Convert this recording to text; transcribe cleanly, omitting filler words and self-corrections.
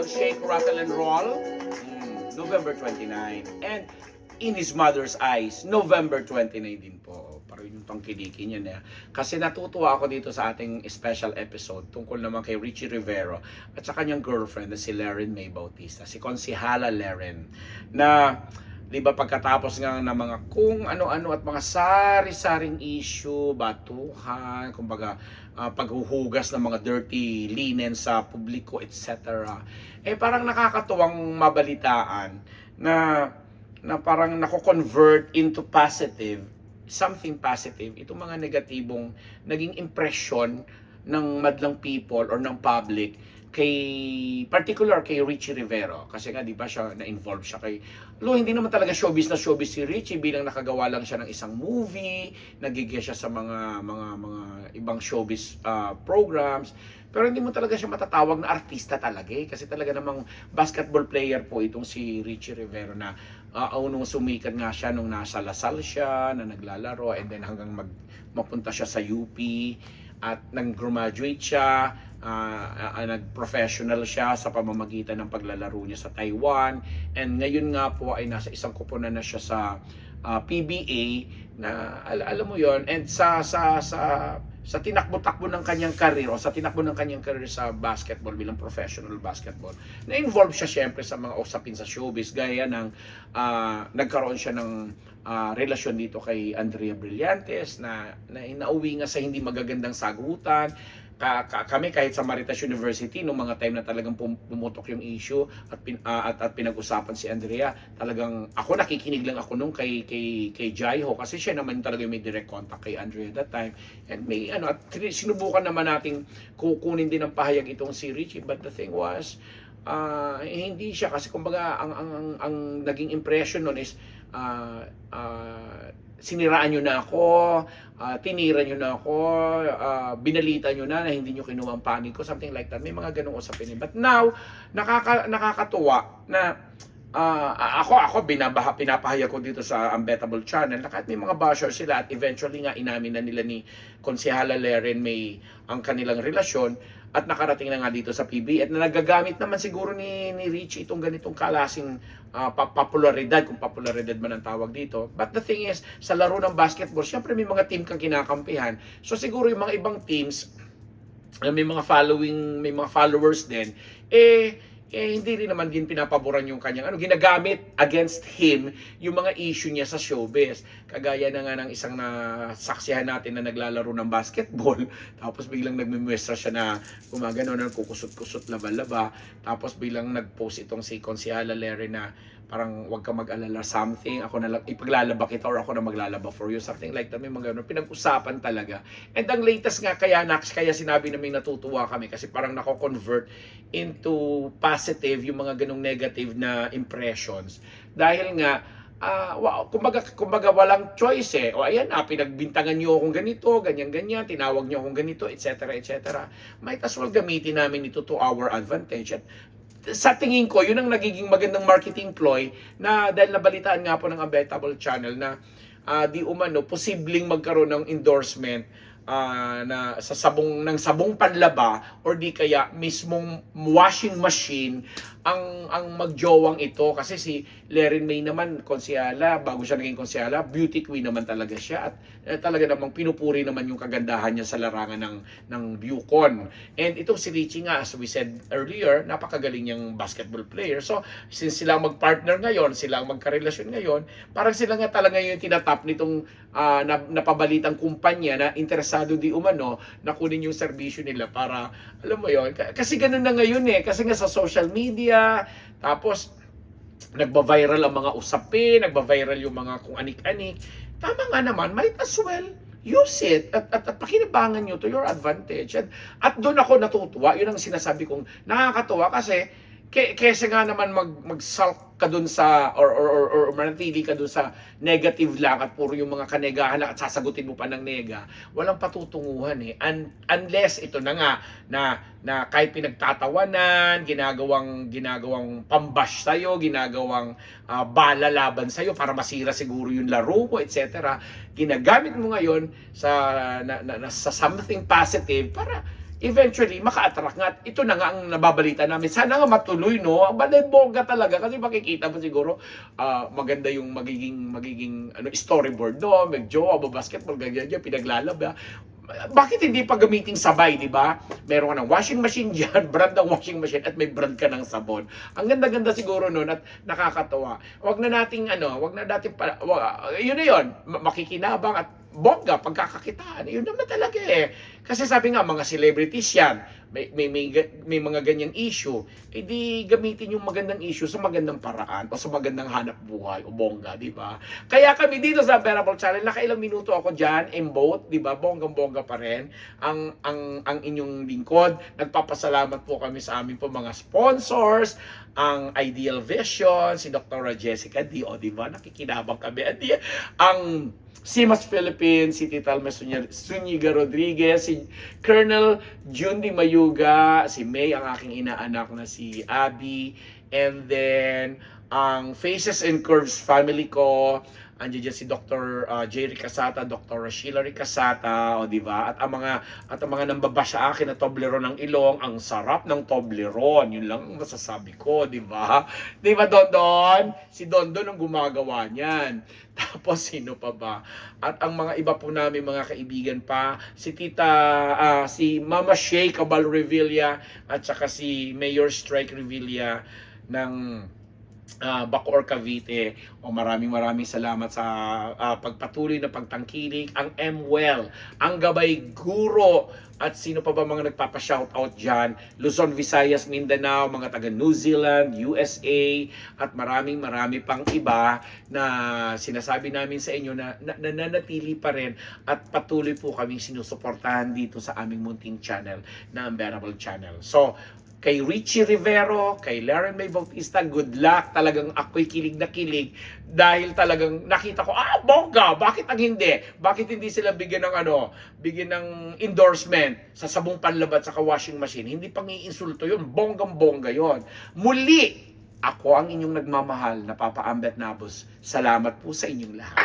Shake, Rattle, and Roll, November 29. And In His Mother's Eyes, November 29 din po. Parang yung tangkilikin niya na. Kasi natutuwa ako dito sa ating special episode tungkol naman kay Richie Rivero at sa kanyang girlfriend na si Leren May Bautista, si Konsihala Leren, na di ba pagkatapos nga ng mga kung ano-ano at mga sari-saring issue, batuhan, kumbaga paghuhugas ng mga dirty linen sa publiko, etc. Parang nakakatuwang mabalitaan na parang nako-convert into positive, something positive, itong mga negatibong naging impression ng madlang people or ng public particular kay Richie Rivero. Kasi nga, di ba siya, na-involve siya kay, hindi naman talaga showbiz na showbiz si Richie, bilang nakagawa lang siya ng isang movie, nagigya siya sa mga ibang showbiz programs, pero hindi mo talaga siya matatawag na artista talaga kasi talaga namang basketball player po itong si Richie Rivero na unang sumikat nga siya nung nasa Lasal siya, na naglalaro, and then hanggang mapunta siya sa UP, at nag-graduate siya, nag-professional siya sa pamamagitan ng paglalaro niya sa Taiwan, and ngayon nga po ay nasa isang koponan na siya sa PBA na alam mo yon, and sa tinakbo-takbo ng kanyang career o sa tinakbo ng kanyang career sa basketball bilang professional basketball, na-involve siya syempre sa mga usapin sa showbiz, gaya ng nagkaroon siya ng relasyon dito kay Andrea Brillantes na inauwi nga sa hindi magagandang sagutan. Kami kahit sa Maritas University nung mga time na talagang pumutok yung issue at pinag-usapan si Andrea, talagang ako nakikinig lang ako nung kay Jaiho, kasi siya naman talaga yung may direct contact kay Andrea that time, and may at sinubukan naman nating kukunin din ng pahayag itong si Richie, but the thing was hindi siya, kasi kumbaga ang naging impression nun is siniraan nyo na ako, tinira nyo na ako, binalita nyo na hindi nyo kinuha ang panig ko, something like that. May mga ganong usapin. But now, nakakatuwa na ako pinapahayag ko dito sa Unbettable Channel na kahit may mga basher sila at eventually nga inamin na nila ni Konsihala Leren May ang kanilang relasyon at nakarating na nga dito sa PBA at na nagagamit naman siguro ni Richie itong ganitong kalasing popularidad, kung popularidad man ang tawag dito. But the thing is, sa laro ng basketball, syempre may mga team kang kinakampihan. So siguro yung mga ibang teams may mga followers din, hindi rin naman din pinapaboran yung kanyang ginagamit against him yung mga issue niya sa showbiz. Kagaya na nga ng isang nasaksihan natin na naglalaro ng basketball, tapos biglang nagmimwestra siya na gumagano na kukusot-kusot laba-laba, tapos biglang nagpost itong si Konsihala Leren na parang wag ka mag-alala something, ako na lang ipaglalaba kita or ako na maglalaba for you, something like that. May mga ganun pinag-usapan talaga. And ang latest nga kaya sinabi namin natutuwa kami kasi parang nako-convert into positive yung mga ganung negative na impressions, dahil nga kumbaga walang choice o ayan pinagbintangan niyo akong ganito, ganyan, tinawag niyo akong ganito, etc. Might as well gamitin namin ito to our advantage. At sa tingin ko, yun ang nagiging magandang marketing ploy, na dahil nabalitaan nga po ng Unbettable Channel na di umano posibleng magkaroon ng endorsement na sa sabong panlaba or di kaya mismong washing machine ang magjowang ito, kasi si Leren May naman, Konsihala, bago siya naging Konsihala, beauty queen naman talaga siya, at talaga namang pinupuri naman yung kagandahan niya sa larangan ng Bucon. And itong si Richie nga, as we said earlier, napakagaling niyang basketball player. So since sila magpartner ngayon, sila magkarelasyon ngayon, parang sila nga talaga yung tinatap nitong napabalitang kumpanya na interesado di umano na kunin yung serbisyo nila para, alam mo yon, kasi ganun na ngayon kasi nga sa social media, tapos nagba-viral ang mga usapin, nagba-viral yung mga kung anik-anik. Tama nga naman, might as well use it at pakinabangan nyo to your advantage. At doon ako natutuwa, yun ang sinasabi kong nakakatuwa, kasi kesa nga naman mag-sulk ka dun sa or manatili ka dun sa negative lang at puro yung mga kanegahan at sasagutin mo pa ng nega, walang patutunguhan unless ito na nga na kahit pinagtatawanan, ginagawang pambash sa'yo, ginagawang bala laban sa'yo para masira siguro yung laro mo, etc. Ginagamit mo ngayon sa something positive para eventually maka-attract nga. At ito na nga ang nababalita namin. Sana nga matuloy, no? Ang bongga talaga kasi makikita mo siguro maganda yung magiging storyboard, no? Mag-jowa, basketball, ganyan dyan, pinaglalaba. Bakit hindi pa gamiting sabay, di ba? Meron ka ng washing machine dyan, brand ng washing machine, at may brand ka ng sabon. Ang ganda-ganda siguro nun at nakakatawa. Wag na nating yun na yun, makikinabang at bongga, pagkakakitaan. Yun naman talaga eh. Kasi sabi nga, mga celebrities yan, may mga ganyang issue, di gamitin yung magandang issue sa magandang paraan o sa magandang hanap buhay o bongga, di ba? Kaya kami dito sa Unbearable Channel, nakailang minuto ako dyan, embot, di ba? Bonggang-bongga pa rin ang inyong lingkod. Nagpapasalamat po kami sa aming po mga sponsors, ang Ideal Vision, si Dr. Jessica D. O, di ba? Nakikinabang kami. Ang Simas Philippines, si Tita Alma Zuniga Rodriguez, si Colonel Jundi Mayuga, si May, ang aking inaanak na si Abby, and then ang Faces and Curves family ko, andiyan dyan si Dr. Jerry Casata, Dr. Sheila Casata, o di ba? At ang mga nambaba sa akin na Toblerone ng ilong, ang sarap ng Toblerone. Yun lang ang masasabi ko, di ba? Di ba, Dondon? Si Dondon ang gumagawa niyan. Tapos sino pa ba? At ang mga iba po namin mga kaibigan pa, si si Mama Shay Cabal Revilla at saka si Mayor Strike Revilla ng Bacoor, Cavite. O maraming salamat sa pagpatuloy na pagtangkilik. Ang MWell, ang Gabay Guro, at sino pa ba mga nagpapa-shoutout dyan? Luzon, Visayas, Mindanao, mga taga New Zealand, USA, at marami pang iba na sinasabi namin sa inyo na nananatili pa rin at patuloy po kaming sinusuportahan dito sa aming munting channel na Unbearable Channel. So, kay Richie Rivero, kay Laren May Bautista, good luck. Talagang ako'y kilig na kilig dahil talagang nakita ko, bongga, bakit ang hindi? Bakit hindi sila bigyan ng endorsement sa sabong panlabat sa washing machine? Hindi pang iinsulto yun, bonggang-bongga yun. Muli, ako ang inyong nagmamahal na Papa Ambet Nabos. Salamat po sa inyong lahat.